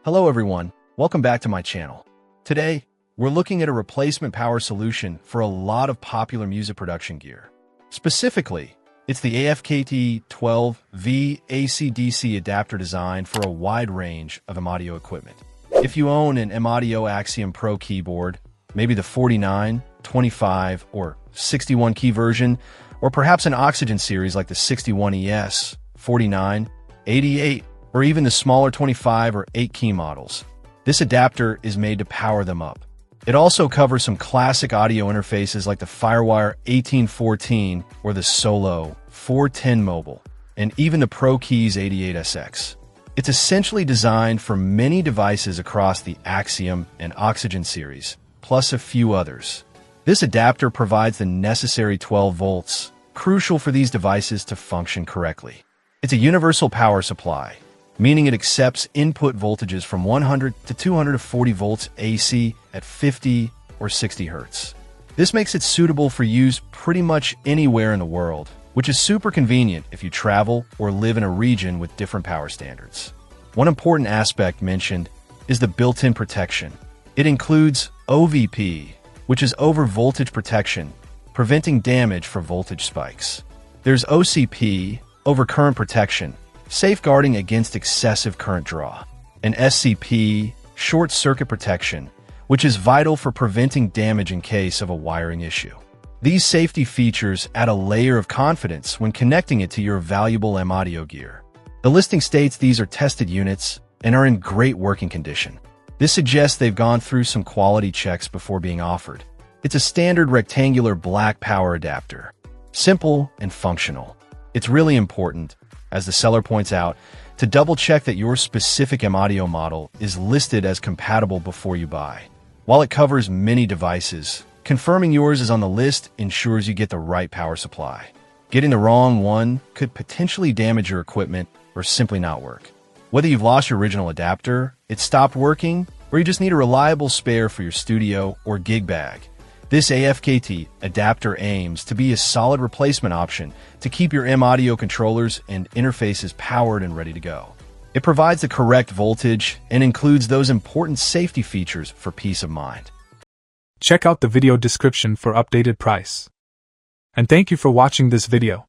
Hello everyone, welcome back to my channel. Today, we're looking at a replacement power solution for a lot of popular music production gear. Specifically, it's the AFKT 12V AC-DC adapter designed for a wide range of M-Audio equipment. If you own an M-Audio Axiom Pro keyboard, maybe the 49, 25, or 61 key version, or perhaps an Oxygen series like the 61ES, 49, 88, or even the smaller 25 or 8 key models, this adapter is made to power them up. It also covers some classic audio interfaces like the Firewire 1814 or the Solo 410 Mobile, and even the Pro Keys 88SX. It's essentially designed for many devices across the Axiom and Oxygen series, plus a few others. This adapter provides the necessary 12 volts, crucial for these devices to function correctly. It's a universal power supply, meaning it accepts input voltages from 100 to 240 volts AC at 50 or 60 Hz. This makes it suitable for use pretty much anywhere in the world, which is super convenient if you travel or live in a region with different power standards. One important aspect mentioned is the built-in protection. It includes OVP, which is over voltage protection, preventing damage from voltage spikes. There's OCP, over current protection, safeguarding against excessive current draw, and SCP, short circuit protection, which is vital for preventing damage in case of a wiring issue. These safety features add a layer of confidence when connecting it to your valuable M-Audio gear. The listing states these are tested units and are in great working condition. This suggests they've gone through some quality checks before being offered. It's a standard rectangular black power adapter, simple and functional. It's really important, as the seller points out, to double-check that your specific M-Audio model is listed as compatible before you buy. While it covers many devices, confirming yours is on the list ensures you get the right power supply. Getting the wrong one could potentially damage your equipment or simply not work. Whether you've lost your original adapter, it stopped working, or you just need a reliable spare for your studio or gig bag, this AFKT adapter aims to be a solid replacement option to keep your M-Audio controllers and interfaces powered and ready to go. It provides the correct voltage and includes those important safety features for peace of mind. Check out the video description for updated price. And thank you for watching this video.